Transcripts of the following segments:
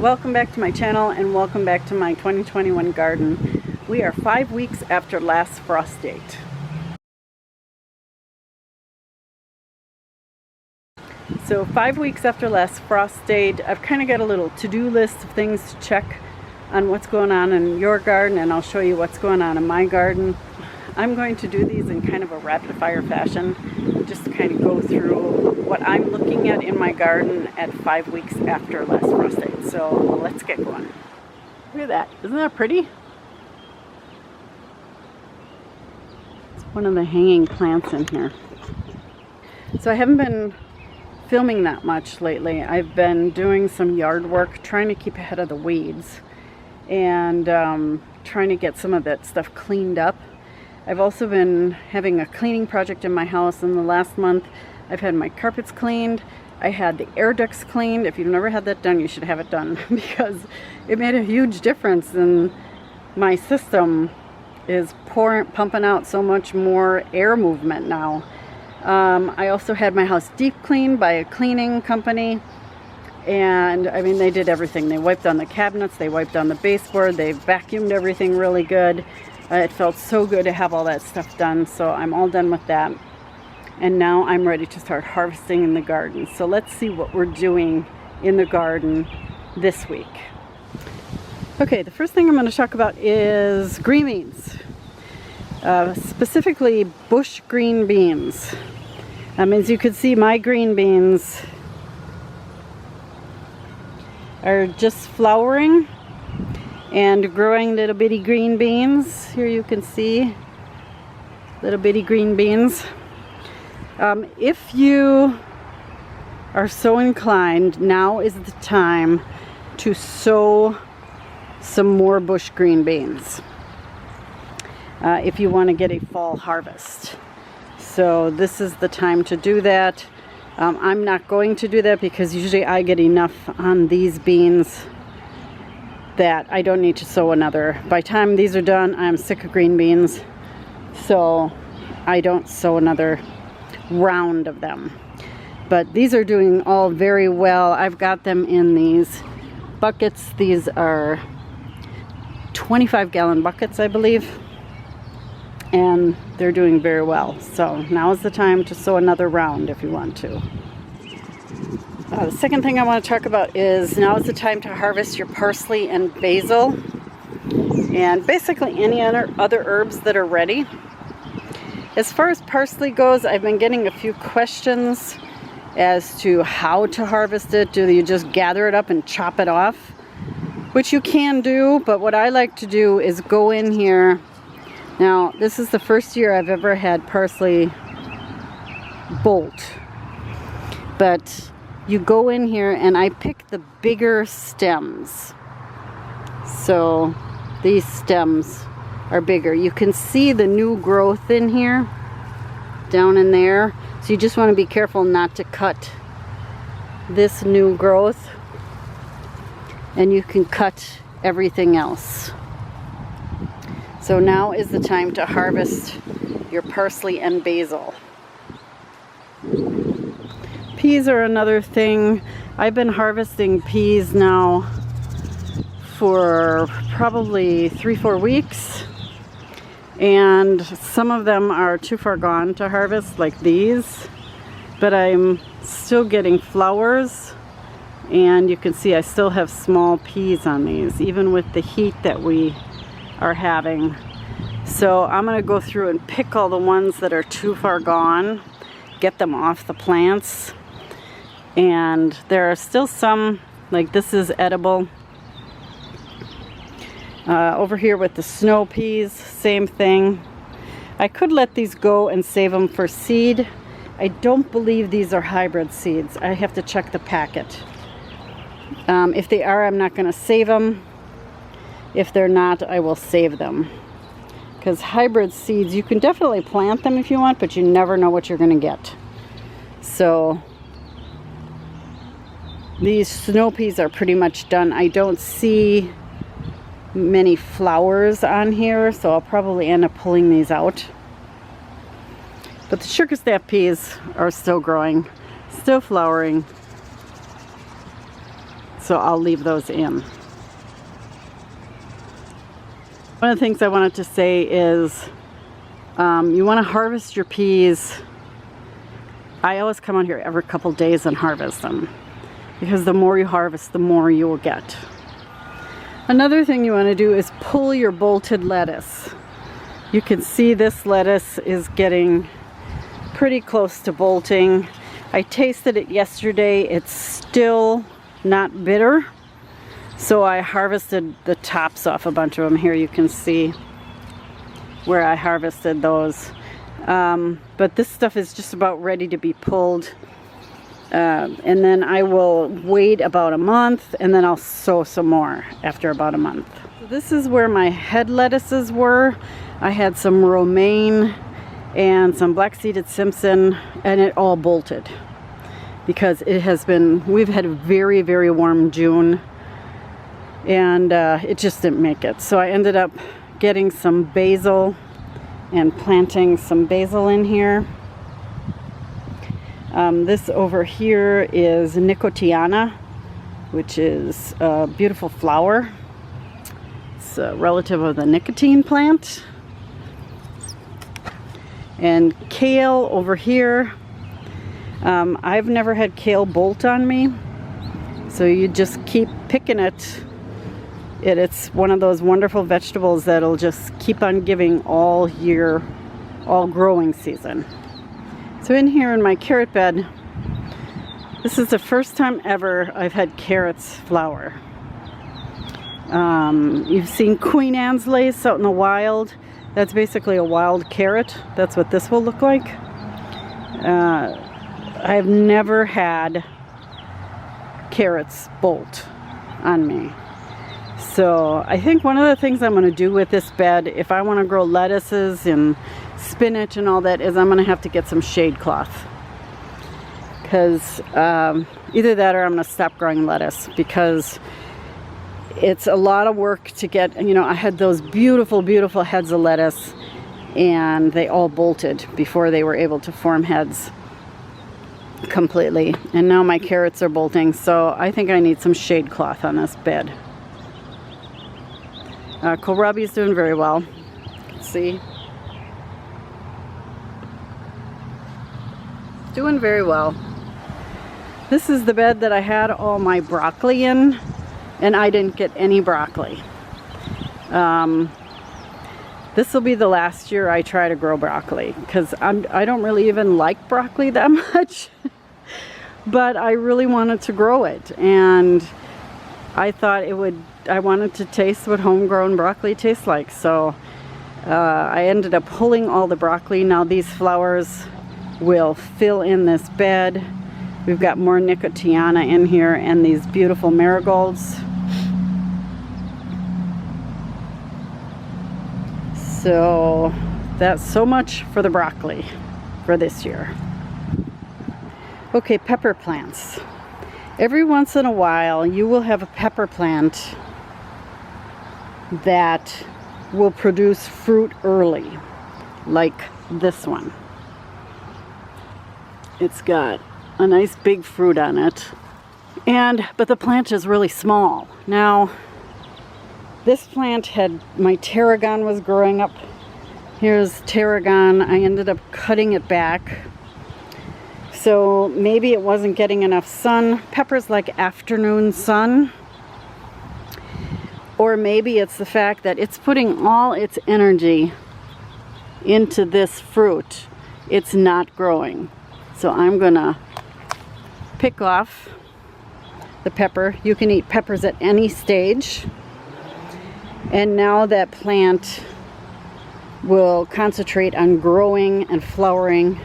Welcome back to my channel and welcome back to my 2021 garden. We are 5 weeks after last frost date. So 5 weeks after last frost date, I've kind of got a little to-do list of things to check on what's going on in your garden, and I'll show you what's going on in my garden. I'm going to do these in kind of a rapid-fire fashion, just to kind of go through what I'm looking at in my garden at 5 weeks after last frost date. So let's get going. Look at that. Isn't that pretty? It's one of the hanging plants in here. So I haven't been filming that much lately. I've been doing some yard work, trying to keep ahead of the weeds and trying to get some of that stuff cleaned up. I've also been having a cleaning project in my house. In the last month, I've had my carpets cleaned. I had the air ducts cleaned. If you've never had that done, you should have it done because it made a huge difference. And my system is pumping out so much more air movement now. I also had my house deep cleaned by a cleaning company. And I mean, they did everything. They wiped down the cabinets, they wiped down the baseboard, they vacuumed everything really good. It felt so good to have all that stuff done, so I'm all done with that. And now I'm ready to start harvesting in the garden. So let's see what we're doing in the garden this week. Okay, the first thing I'm going to talk about is green beans. Specifically bush green beans. As you can see, my green beans are just flowering and growing little bitty green beans. Here you can see little bitty green beans. If you are so inclined, now is the time to sow some more bush green beans if you want to get a fall harvest. So this is the time to do that. I'm not going to do that because usually I get enough on these beans that I don't need to sow another. By the time these are done, I'm sick of green beans, so I don't sow another round of them. But these are doing all very well. I've got them in these buckets. These are 25-gallon buckets, I believe, and they're doing very well. So now is the time to sow another round if you want to. The second thing I want to talk about is now is the time to harvest your parsley and basil and basically any other herbs that are ready. As far as parsley goes, I've been getting a few questions as to how to harvest it. Do you just gather it up and chop it off? Which you can do, but what I like to do is go in here. Now, this is the first year I've ever had parsley bolt, but you go in here and I pick the bigger stems. So these stems are bigger. You can see the new growth in here, down in there. So you just want to be careful not to cut this new growth, and you can cut everything else. So now is the time to harvest your parsley and basil. Peas are another thing. I've been harvesting peas now for probably 3-4 weeks. And some of them are too far gone to harvest, like these. But I'm still getting flowers. And you can see I still have small peas on these, even with the heat that we are having. So I'm going to go through and pick all the ones that are too far gone, get them off the plants. And there are still some, like this is edible. Over here with the snow peas, same thing. I could let these go and save them for seed. I don't believe these are hybrid seeds. I have to check the packet. If they are, I'm not going to save them. If they're not, I will save them. Because hybrid seeds, you can definitely plant them if you want, but you never know what you're going to get. So these snow peas are pretty much done. I don't see many flowers on here, so I'll probably end up pulling these out. But the sugar snap peas are still growing, still flowering. So I'll leave those in. One of the things I wanted to say is you want to harvest your peas. I always come out here every couple days and harvest them, because the more you harvest, the more you will get. Another thing you want to do is pull your bolted lettuce. You can see this lettuce is getting pretty close to bolting. I tasted it yesterday. It's still not bitter. So I harvested the tops off a bunch of them. Here you can see where I harvested those. But this stuff is just about ready to be pulled. And then I will wait about a month, and then I'll sow some more after about a month. So this is where my head lettuces were. I had some romaine and some black-seeded Simpson, and it all bolted because it has been, we've had a very, very warm June, and it just didn't make it. So I ended up getting some basil and planting some basil in here. This over here is nicotiana, which is a beautiful flower. It's a relative of the nicotine plant. And kale over here. I've never had kale bolt on me, so you just keep picking it. It's one of those wonderful vegetables that'll just keep on giving all year, all growing season. So in here in my carrot bed, this is the first time ever I've had carrots flower. You've seen Queen Anne's lace out in the wild. That's basically a wild carrot. That's what this will look like. I've never had carrots bolt on me. So I think one of the things I'm going to do with this bed, if I want to grow lettuces and spinach and all that, is I'm going to have to get some shade cloth. Because either that or I'm going to stop growing lettuce, because it's a lot of work to get, you know, I had those beautiful, beautiful heads of lettuce, and they all bolted before they were able to form heads completely. And now my carrots are bolting, so I think I need some shade cloth on this bed. Kohlrabi is doing very well. See? Doing very well. This is the bed that I had all my broccoli in, and I didn't get any broccoli. This will be the last year I try to grow broccoli, because I don't really even like broccoli that much. But I really wanted to grow it, and I thought I wanted to taste what homegrown broccoli tastes like. So I ended up pulling all the broccoli. Now these flowers will fill in this bed. We've got more nicotiana in here and these beautiful marigolds. So that's so much for the broccoli for this year. Okay, pepper plants. Every once in a while you will have a pepper plant that will produce fruit early, like this one. It's got a nice big fruit on it, but the plant is really small. Now this plant had, my tarragon was growing up. Here's tarragon. I ended up cutting it back, so maybe it wasn't getting enough sun. Peppers like afternoon sun. Or maybe it's the fact that it's putting all its energy into this fruit. It's not growing. So I'm gonna pick off the pepper. You can eat peppers at any stage. And now that plant will concentrate on growing and flowering,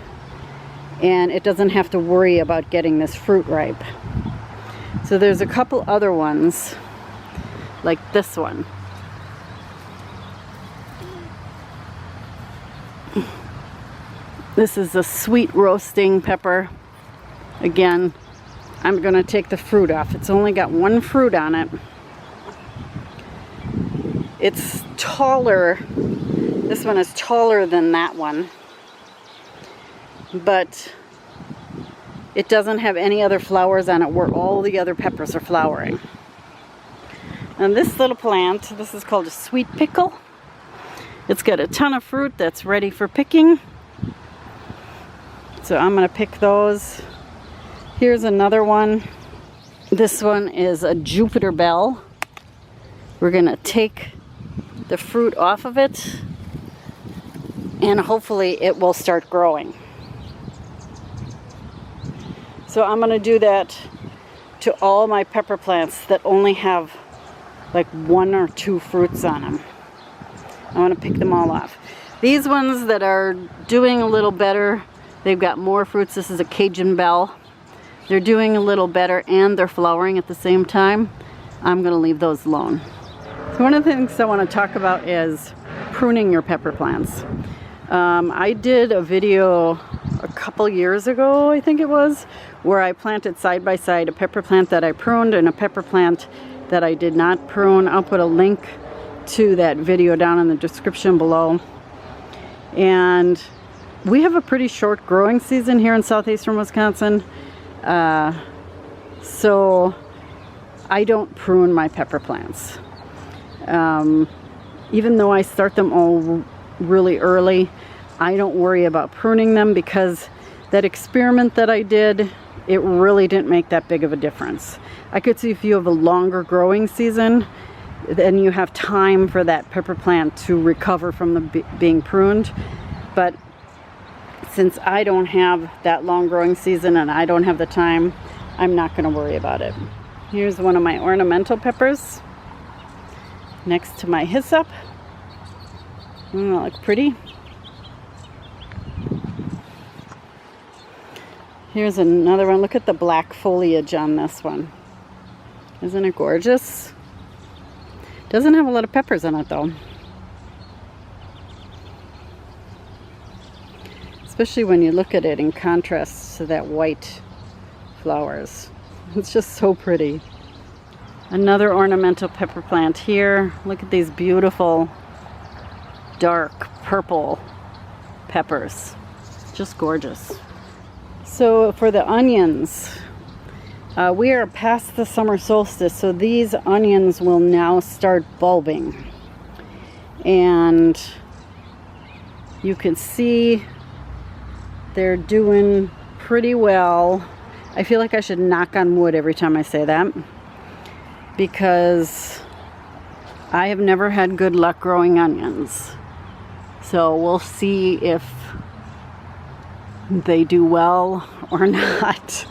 and it doesn't have to worry about getting this fruit ripe. So there's a couple other ones, like this one. This is a sweet roasting pepper. Again, I'm gonna take the fruit off. It's only got one fruit on it. It's taller. This one is taller than that one. But it doesn't have any other flowers on it where all the other peppers are flowering. And this little plant, this is called a sweet pickle. It's got a ton of fruit that's ready for picking. So I'm going to pick those. Here's another one. This one is a Jupiter bell. We're going to take the fruit off of it and hopefully it will start growing. So I'm going to do that to all my pepper plants that only have like 1 or 2 fruits on them. I want to pick them all off. These ones that are doing a little better, they've got more fruits. This is a Cajun bell. They're doing a little better and they're flowering at the same time. I'm going to leave those alone. So one of the things I want to talk about is pruning your pepper plants. I did a video a couple years ago, I think it was, where I planted side by side a pepper plant that I pruned and a pepper plant that I did not prune. I'll put a link to that video down in the description below. And we have a pretty short growing season here in southeastern Wisconsin. So I don't prune my pepper plants. Even though I start them all really early, I don't worry about pruning them because that experiment that I did, it really didn't make that big of a difference. I could see if you have a longer growing season, then you have time for that pepper plant to recover from the being pruned. But since I don't have that long growing season and I don't have the time, I'm not going to worry about it. Here's one of my ornamental peppers next to my hyssop. Doesn't that look pretty? Here's another one. Look at the black foliage on this one. Isn't it gorgeous? Doesn't have a lot of peppers in it though. Especially when you look at it in contrast to that white flowers. It's just so pretty. Another ornamental pepper plant here. Look at these beautiful dark purple peppers. Just gorgeous. So for the onions, we are past the summer solstice, so these onions will now start bulbing. And you can see they're doing pretty well. I feel like I should knock on wood every time I say that, because I have never had good luck growing onions. So we'll see if they do well or not.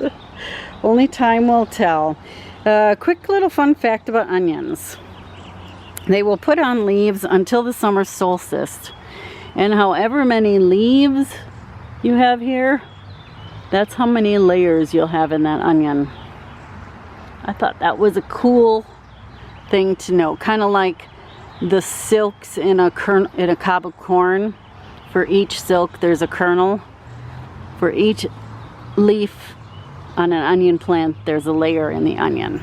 Only time will tell. Quick little fun fact about onions. They will put on leaves until the summer solstice. And however many leaves you have here, that's how many layers you'll have in that onion. I thought that was a cool thing to know. Kind of like the silks in a cob of corn. For each silk there's a kernel. For each leaf on an onion plant there's a layer in the onion.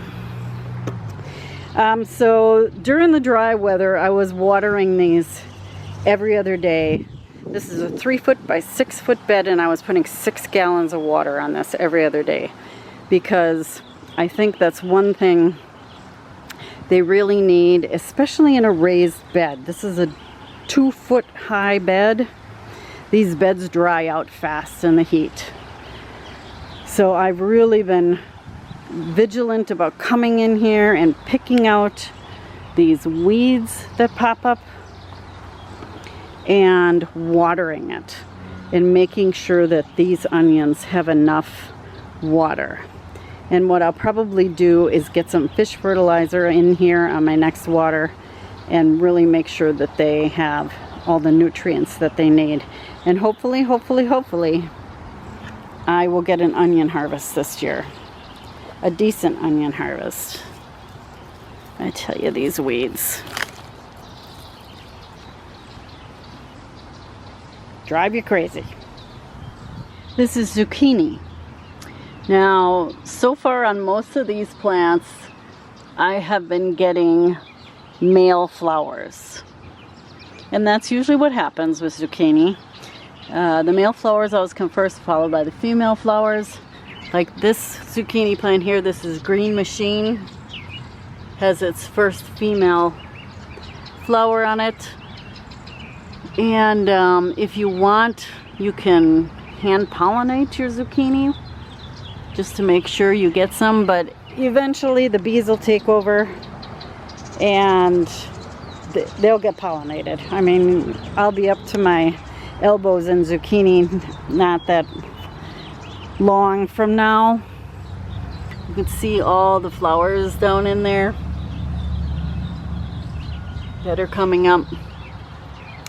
So during the dry weather I was watering these every other day. This is a 3-foot by 6-foot bed and I was putting 6 gallons of water on this every other day, because I think that's one thing they really need, especially in a raised bed. This is a 2-foot high bed. These beds dry out fast in the heat. So I've really been vigilant about coming in here and picking out these weeds that pop up and watering it and making sure that these onions have enough water. And what I'll probably do is get some fish fertilizer in here on my next water and really make sure that they have all the nutrients that they need. And hopefully, I will get an onion harvest this year. A decent onion harvest. I tell you, these weeds drive you crazy. This is zucchini. Now, so far on most of these plants, I have been getting male flowers. And that's usually what happens with zucchini. The male flowers always come first, followed by the female flowers. Like this zucchini plant here, this is Green Machine. Has its first female flower on it. And if you want, you can hand pollinate your zucchini just to make sure you get some, but eventually the bees will take over and they'll get pollinated. I mean, I'll be up to my elbows in zucchini not that long from now. You can see all the flowers down in there that are coming up.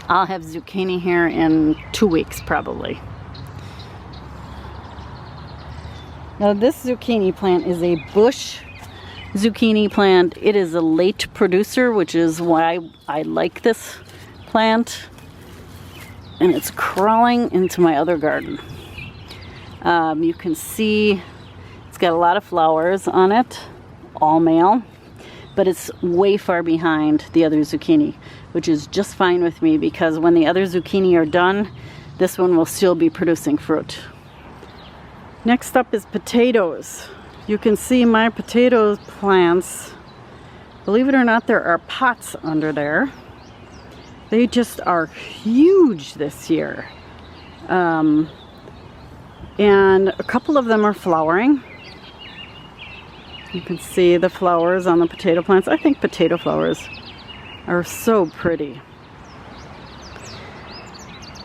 I'll have zucchini here in 2 weeks probably. Now this zucchini plant is a bush zucchini plant. It is a late producer, which is why I like this plant. And it's crawling into my other garden. You can see it's got a lot of flowers on it, all male, but it's way far behind the other zucchini, which is just fine with me because when the other zucchini are done, this one will still be producing fruit. Next up is potatoes. You can see my potato plants. Believe it or not, there are pots under there. They just are huge this year. And a couple of them are flowering. You can see the flowers on the potato plants. I think potato flowers are so pretty.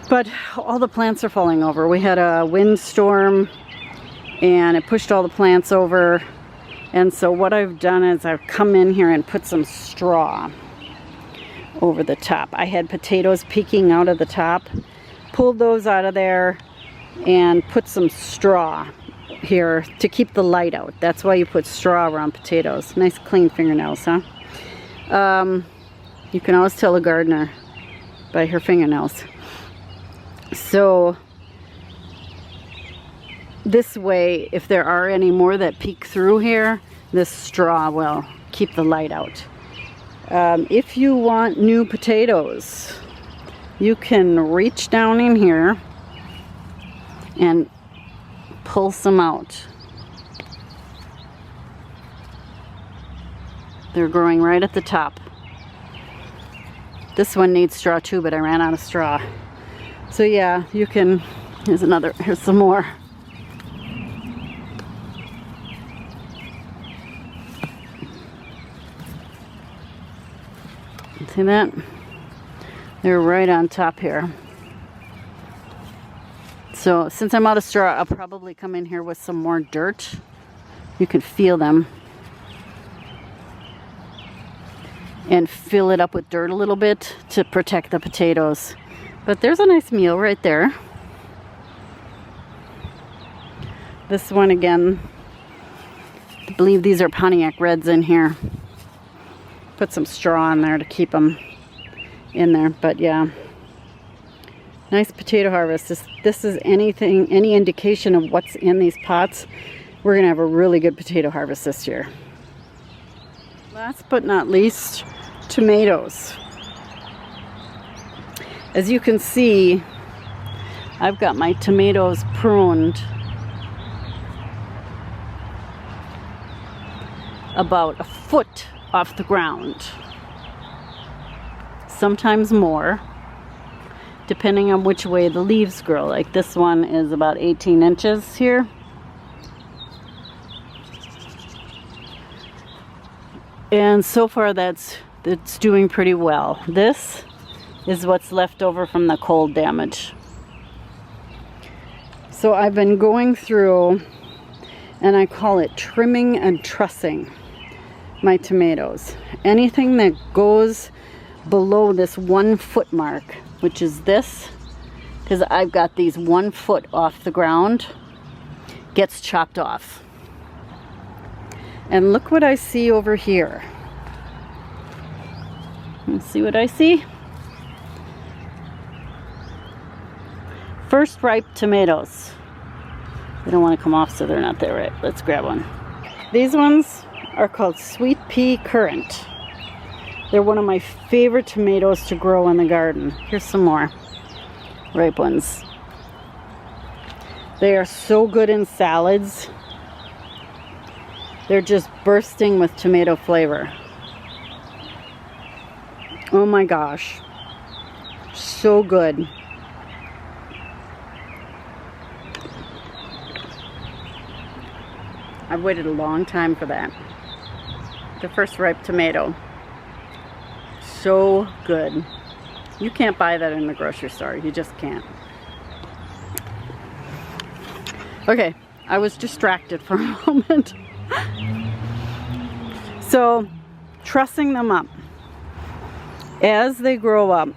But all the plants are falling over. We had a windstorm and it pushed all the plants over. And so what I've done is I've come in here and put some straw over the top. I had potatoes peeking out of the top, pulled those out of there and put some straw here to keep the light out. That's why you put straw around potatoes. Nice clean fingernails, huh? You can always tell a gardener by her fingernails. So this way, if there are any more that peek through here, this straw will keep the light out. If you want new potatoes, you can reach down in here and pull some out. They're growing right at the top. This one needs straw too, but I ran out of straw. So yeah, you can, here's some more. See that? They're right on top here. So since I'm out of straw, I'll probably come in here with some more dirt. You can feel them. And fill it up with dirt a little bit to protect the potatoes. But there's a nice meal right there. This one again, I believe these are Pontiac Reds in here. Put some straw in there to keep them in there, but yeah. Nice potato harvest. This is any indication of what's in these pots, we're gonna have a really good potato harvest this year. Last but not least, tomatoes. As you can see, I've got my tomatoes pruned about a foot off the ground. Sometimes more, depending on which way the leaves grow. Like this one is about 18 inches here. And so far it's doing pretty well. This is what's left over from the cold damage. So I've been going through, and I call it trimming and trussing my tomatoes. Anything that goes below this 1 foot mark, which is this, because I've got these 1 foot off the ground, gets chopped off. And look what I see over here. Let's see what I see. First ripe tomatoes. They don't want to come off, so they're not there right. Let's grab one. These ones are called sweet pea currant. They're one of my favorite tomatoes to grow in the garden. Here's some more ripe ones. They are so good in salads. They're just bursting with tomato flavor. Oh my gosh. So good. I've waited a long time for that. The first ripe tomato. So good. You can't buy that in the grocery store. You just can't. Okay, I was distracted for a moment. So, trussing them up. As they grow up,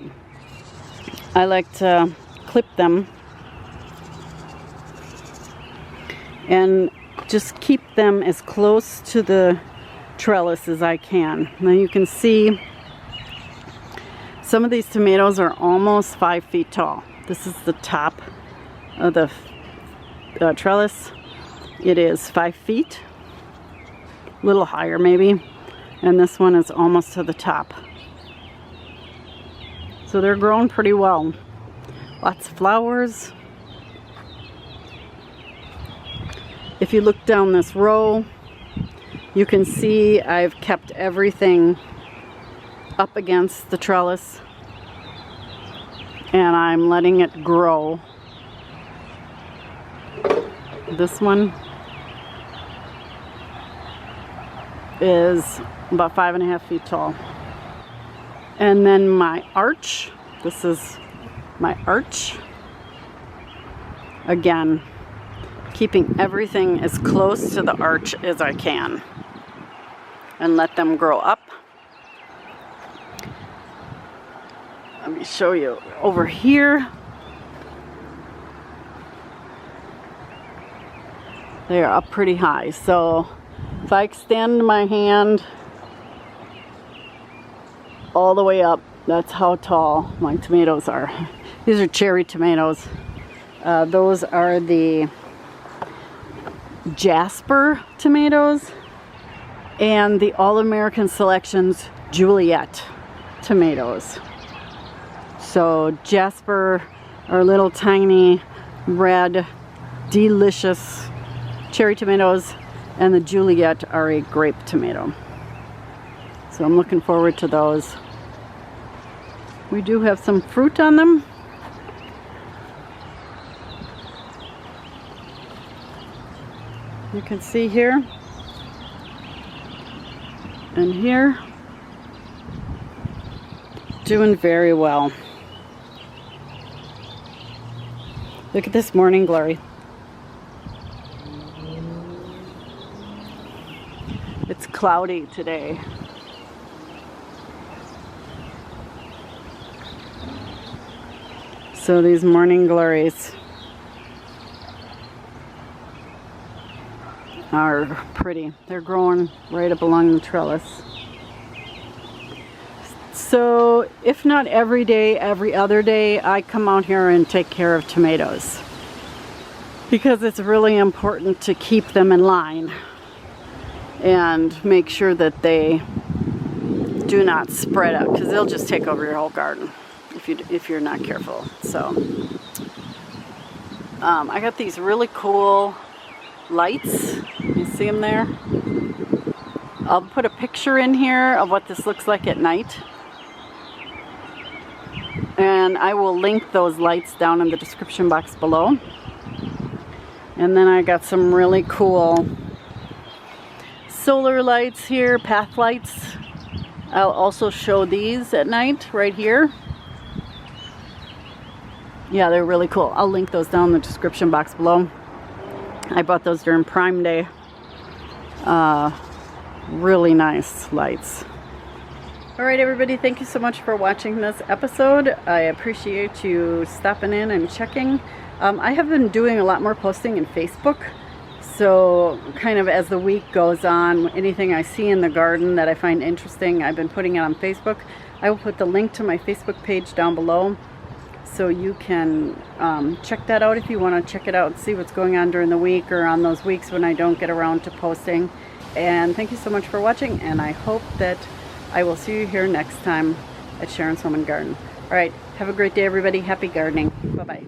I like to clip them and just keep them as close to the trellis as I can. Now you can see some of these tomatoes are almost 5 feet tall. This is the top of the trellis. It is 5 feet, a little higher maybe, and this one is almost to the top. So they're growing pretty well. Lots of flowers. If you look down this row, you can see I've kept everything up against the trellis and I'm letting it grow. This one is about 5.5 feet tall. And then my arch, this is my arch. Again, keeping everything as close to the arch as I can and let them grow up. Let me show you over here. They are up pretty high, so if I extend my hand all the way up, that's how tall my tomatoes are. These are cherry tomatoes. Those are the Jasper tomatoes and the All-American Selections Juliet tomatoes. So Jasper are little tiny red delicious cherry tomatoes, and the Juliet are a grape tomato. So I'm looking forward to those. We do have some fruit on them. You can see here and here. Doing very well. Look at this morning glory. It's cloudy today. So these morning glories are pretty. They're growing right up along the trellis. So if not every day, every other day, I come out here and take care of tomatoes because it's really important to keep them in line and make sure that they do not spread out, because they'll just take over your whole garden if you're not careful. So I got these really cool lights. You see them there? I'll put a picture in here of what this looks like at night, and I will link those lights down in the description box below. And then I got some really cool solar lights here, path lights. I'll also show these at night right here. Yeah, they're really cool. I'll link those down in the description box below. I bought those during Prime Day. Really nice lights. Alright everybody, thank you so much for watching this episode. I appreciate you stopping in and checking. I have been doing a lot more posting in Facebook. So kind of as the week goes on, anything I see in the garden that I find interesting, I've been putting it on Facebook. I will put the link to my Facebook page down below, so you can check that out if you want to check it out and see what's going on during the week or on those weeks when I don't get around to posting. And thank you so much for watching, and I hope that I will see you here next time at Sharon's Home and Garden. Alright, have a great day everybody. Happy gardening. Bye-bye.